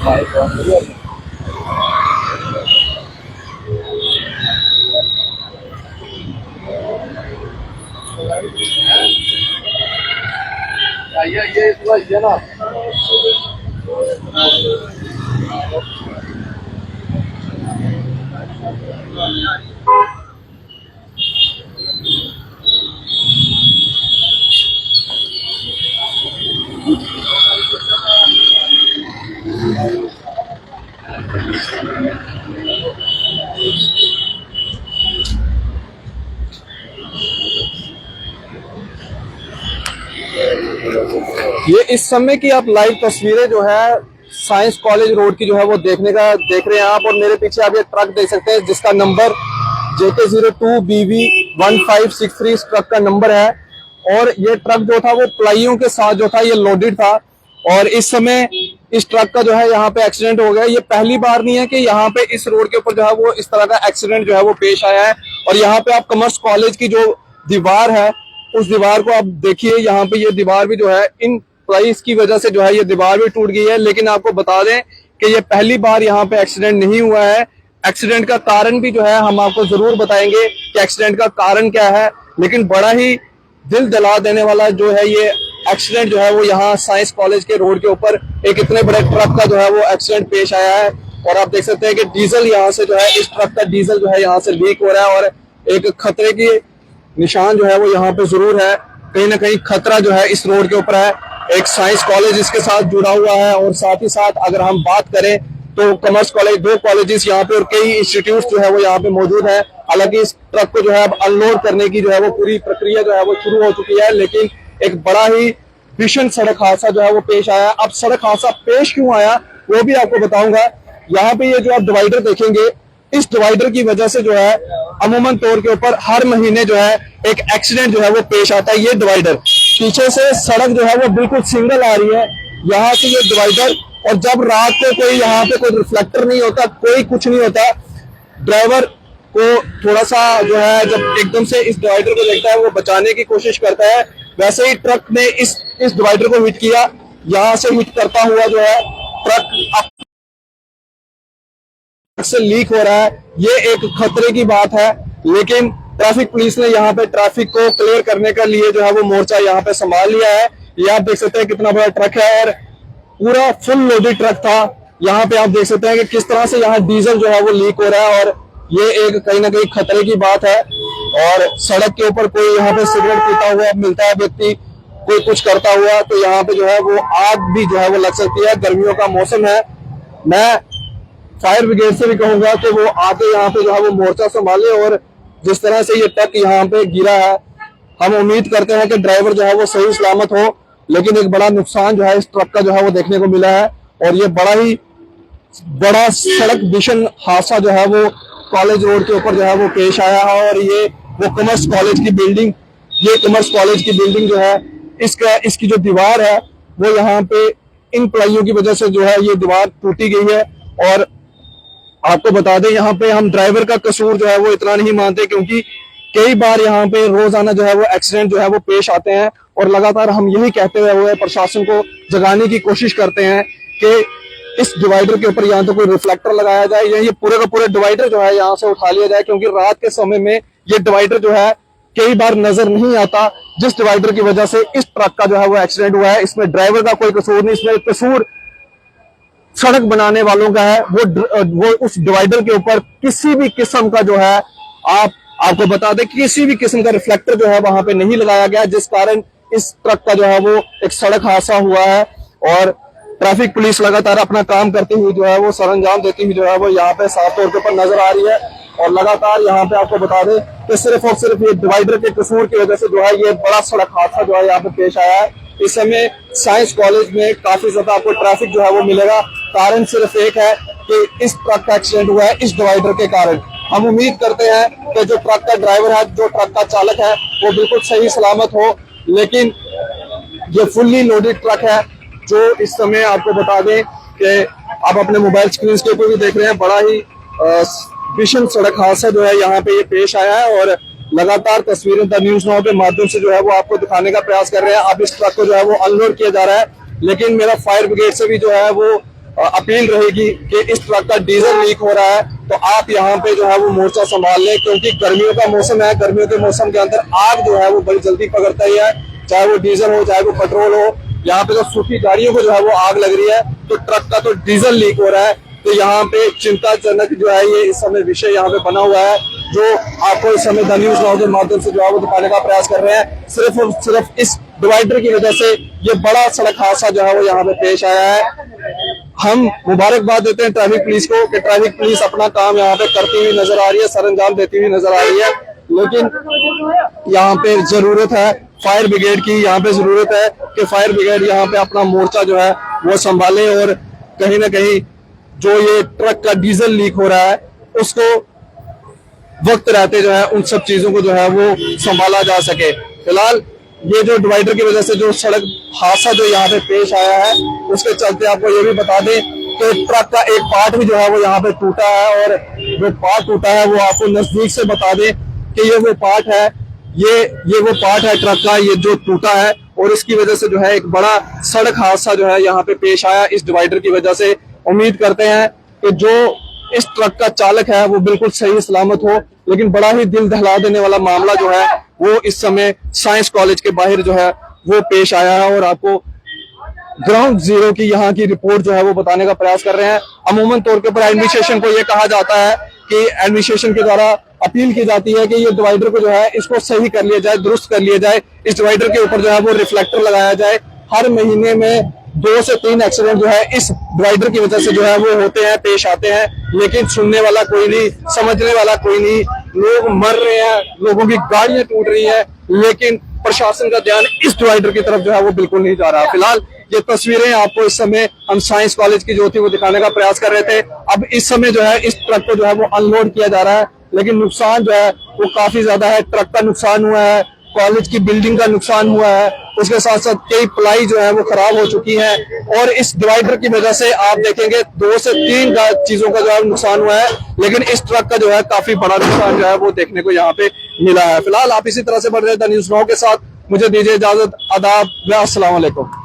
ये ना ये इस समय की आप लाइव तस्वीरें जो है साइंस कॉलेज रोड की जो है वो देख रहे हैं आप। और मेरे पीछे आप ये ट्रक देख सकते हैं जिसका नंबर JK02BV1563 इस ट्रक का नंबर है। और ये ट्रक जो था वो प्लाइयों के साथ जो था ये लोडेड था। और इस समय इस ट्रक का जो है यहाँ पे एक्सीडेंट हो गया। ये पहली बार नहीं है कि यहाँ पे इस रोड के ऊपर जो है वो इस तरह का एक्सीडेंट जो है वो पेश आया है। और यहाँ पे आप कॉमर्स कॉलेज की जो दीवार है उस दीवार को आप देखिए, यहाँ पे ये दीवार भी जो है इन प्राइस की वजह से जो है ये दीवार भी टूट गई है। लेकिन आपको बता दें कि ये पहली बार यहाँ पे एक्सीडेंट नहीं हुआ है। एक्सीडेंट का कारण भी जो है हम आपको जरूर बताएंगे कि एक्सीडेंट का कारण क्या है। लेकिन बड़ा ही दिल दहला देने वाला जो है ये एक्सीडेंट जो है वो यहाँ साइंस कॉलेज के रोड के ऊपर एक इतने बड़े ट्रक का जो है वो एक्सीडेंट पेश आया है। और आप देख सकते हैं कि डीजल यहाँ से जो है इस ट्रक का डीजल जो है यहाँ से लीक हो रहा है। और एक खतरे की निशान जो है वो यहाँ पे जरूर है। कहीं ना कहीं खतरा जो है इस रोड के ऊपर है। एक साइंस कॉलेज इसके साथ जुड़ा हुआ है। और साथ ही साथ अगर हम बात करें तो कॉमर्स कॉलेज, 2 कॉलेजेस यहाँ पे और कई इंस्टीट्यूट जो है वो यहाँ पे मौजूद है। हालांकि इस ट्रक को जो है अब अनलोड करने की जो है वो पूरी प्रक्रिया जो है वो शुरू हो चुकी है। लेकिन एक बड़ा ही भीषण सड़क हादसा जो है वो पेश आया। अब सड़क हादसा पेश क्यों आया वो भी आपको बताऊंगा। यहाँ पे ये जो आप डिवाइडर देखेंगे, इस डिवाइडर की वजह से जो है अमूमन तौर के ऊपर हर महीने जो है एक एक्सीडेंट जो है वो पेश आता है। ये डिवाइडर पीछे से सड़क जो है वो बिल्कुल सिंगल आ रही है यहाँ से ये डिवाइडर। और जब रात को कोई यहाँ पे कोई रिफ्लेक्टर नहीं होता, कोई कुछ नहीं होता, ड्राइवर को थोड़ा सा जो है जब एकदम से इस डिवाइडर को देखता है वो बचाने की कोशिश करता है। वैसे ही ट्रक ने इस डिवाइडर को हिट किया। यहाँ से हिट करता हुआ जो है ट्रक से लीक हो रहा है। ये एक खतरे की बात है। लेकिन ट्रैफिक पुलिस ने यहाँ पे ट्रैफिक को क्लियर करने के लिए जो है वो मोर्चा यहाँ पे संभाल लिया है। ये आप देख सकते हैं कितना बड़ा ट्रक है और पूरा फुल लोडेड ट्रक था। यहाँ पे आप देख सकते हैं कि किस तरह से यहाँ डीजल जो है वो लीक हो रहा है। और ये एक कहीं ना कहीं खतरे की बात है। और सड़क के ऊपर कोई यहाँ पे सिगरेट पीता हुआ मिलता है व्यक्ति, कोई कुछ करता हुआ, तो यहाँ पे जो है वो आग भी जो है वो लग सकती है। गर्मियों का मौसम है। मैं फायर ब्रिगेड से भी कहूंगा कि वो आके यहाँ पे जो है वो मोर्चा संभाले। और जिस तरह से ये ट्रक यहाँ पे गिरा है, हम उम्मीद करते हैं कि ड्राइवर जो है वो सही सलामत हो। लेकिन एक बड़ा नुकसान जो है इस ट्रक का जो है वो देखने को मिला है। और ये बड़ा ही बड़ा सड़क भीषण हादसा जो है वो कॉलेज रोड के ऊपर जो है वो पेश आया है। और ये वो कॉमर्स कॉलेज की बिल्डिंग, ये कॉमर्स कॉलेज की बिल्डिंग जो है इसकी जो दीवार है वो यहाँ पे इन प्लाइयों की वजह से जो है ये दीवार टूटी गई है। और आपको बता दें यहाँ पे हम ड्राइवर का कसूर जो है वो इतना नहीं मानते, क्योंकि कई बार यहाँ पे रोजाना जो है वो एक्सीडेंट जो है वो पेश आते हैं। और लगातार हम यही कहते हुए प्रशासन को जगाने की कोशिश करते हैं कि इस डिवाइडर के ऊपर या तो कोई रिफ्लेक्टर लगाया जाए या ये पूरे का पूरे डिवाइडर जो है यहाँ से उठा लिया जाए। क्योंकि रात के समय में ये डिवाइडर जो है कई बार नजर नहीं आता, जिस डिवाइडर की वजह से इस ट्रक का जो है वो एक्सीडेंट हुआ है। इसमें ड्राइवर का कोई कसूर नहीं, इसमें कसूर सड़क बनाने वालों का है। वो उस डिवाइडर के ऊपर किसी भी किस्म का जो है आपको बता दें किसी भी किस्म का रिफ्लेक्टर जो है वहां पे नहीं लगाया गया, जिस कारण इस ट्रक का जो है वो एक सड़क हादसा हुआ है। और ट्रैफिक पुलिस लगातार अपना काम करती हुई जो है वो सरंजाम देती हुई जो है वो यहाँ पे साफ तौर के ऊपर नजर आ रही है। और लगातार यहाँ पे आपको बता दें कि सिर्फ और सिर्फ ये डिवाइडर के कसूर की वजह से जो है ये बड़ा सड़क हादसा जो है यहाँ पे पेश आया है। इस समय साइंस कॉलेज में काफी ज्यादा आपको ट्रैफिक जो है वो मिलेगा। कारण सिर्फ एक है कि इस ट्रक का एक्सीडेंट हुआ है इस डिवाइडर के कारण। हम उम्मीद करते हैं कि जो ट्रक का ड्राइवर है, जो ट्रक का चालक है, वो बिल्कुल सही सलामत हो। लेकिन ये फुल्ली लोडेड ट्रक है जो इस समय आपको बता दें कि आप अपने मोबाइल स्क्रीन के ऊपर भी देख रहे हैं, बड़ा ही भीषण सड़क हादसा जो है यहाँ पे ये पेश आया है। और लगातार तस्वीरें द न्यूज़ नाउ के माध्यम से जो है वो आपको दिखाने का प्रयास कर रहे हैं। अब इस ट्रक को जो है वो अनलोड किया जा रहा है। लेकिन मेरा फायर ब्रिगेड से भी जो है वो अपील रहेगी कि इस ट्रक का डीजल लीक हो रहा है तो आप यहाँ पे जो है वो मोर्चा संभाल लें, क्योंकि गर्मियों का मौसम है। गर्मियों के मौसम के अंदर आग जो है वो बड़ी जल्दी पकड़ता ही है, चाहे वो डीजल हो चाहे वो पेट्रोल हो। यहाँ पे जो सूखी गाड़ियों को जो है वो आग लग रही है, तो ट्रक का तो डीजल लीक हो रहा है। तो यहाँ पे चिंताजनक जो है ये इस समय विषय यहाँ पे बना हुआ है, जो आपको इस समय द न्यूज नाउ के माध्यम से जो है वो दिखाने का प्रयास कर रहे हैं। सिर्फ और सिर्फ इस डिवाइडर की वजह से ये बड़ा सड़क हादसा जो है वो यहाँ पे पेश आया है। हम मुबारकबाद देते हैं ट्रैफिक पुलिस को कि ट्रैफिक पुलिस अपना काम यहाँ पे करती हुई नजर आ रही है, सरंजाम देती हुई नजर आ रही है। लेकिन यहाँ पे जरूरत है फायर ब्रिगेड की, यहाँ पे जरूरत है कि फायर ब्रिगेड यहाँ पे अपना मोर्चा जो है वो संभाले और कहीं ना कहीं जो ये ट्रक का डीजल लीक हो रहा है उसको वक्त रहते जो है उन सब चीजों को जो है वो संभाला जा सके। फिलहाल ये जो डिवाइडर की वजह से जो सड़क हादसा जो यहाँ पे पेश आया है उसके चलते आपको ये भी बता दें कि ट्रक का एक पार्ट भी जो है वो यहाँ पे टूटा है, और जो पार्ट टूटा है वो आपको नजदीक से बता दें कि ये वो पार्ट है, ये वो पार्ट है ट्रक का, ये जो टूटा है, और इसकी वजह से जो है एक बड़ा सड़क हादसा जो है यहाँ पे पेश आया इस डिवाइडर की वजह से। उम्मीद करते हैं कि जो इस ट्रक का चालक है वो बिल्कुल सही सलामत हो, लेकिन बड़ा ही दिल दहला देने वाला मामला जो है वो इस समय साइंस कॉलेज के बाहर जो है वो पेश आया है, और आपको ग्राउंड जीरो की यहाँ की रिपोर्ट जो है वो बताने का प्रयास कर रहे हैं। अमूमन तौर के ऊपर एडमिनिस्ट्रेशन को ये कहा जाता है कि एडमिनिस्ट्रेशन के द्वारा अपील की जाती है कि ये डिवाइडर को जो है इसको सही कर लिया जाए, दुरुस्त कर लिया जाए, इस डिवाइडर के ऊपर जो है वो रिफ्लेक्टर लगाया जाए। हर महीने में 2 से 3 एक्सीडेंट जो है इस डिवाइडर की वजह से जो है वो होते हैं, पेश आते हैं, लेकिन सुनने वाला कोई नहीं, समझने वाला कोई नहीं। लोग मर रहे हैं, लोगों की गाड़ियां टूट रही हैं, लेकिन प्रशासन का ध्यान इस डिवाइडर की तरफ जो है वो बिल्कुल नहीं जा रहा। फिलहाल ये तस्वीरें आपको इस समय हम साइंस कॉलेज की जो थी वो दिखाने का प्रयास कर रहे थे। अब इस समय जो है इस ट्रक को जो है वो अनलोड किया जा रहा है, लेकिन नुकसान जो है वो काफी ज्यादा है। ट्रक का नुकसान हुआ है, कॉलेज की बिल्डिंग का नुकसान हुआ है, उसके साथ साथ कई प्लाई जो है वो खराब हो चुकी है, और इस डिवाइडर की वजह से आप देखेंगे 2 से 3 चीजों का जो है नुकसान हुआ है, लेकिन इस ट्रक का जो है काफी बड़ा नुकसान जो है वो देखने को यहाँ पे मिला है। फिलहाल आप इसी तरह से बढ़ रहे द न्यूज नाउ के साथ, मुझे दीजिए इजाजत, आदाब व अस्सलाम वालेकुम।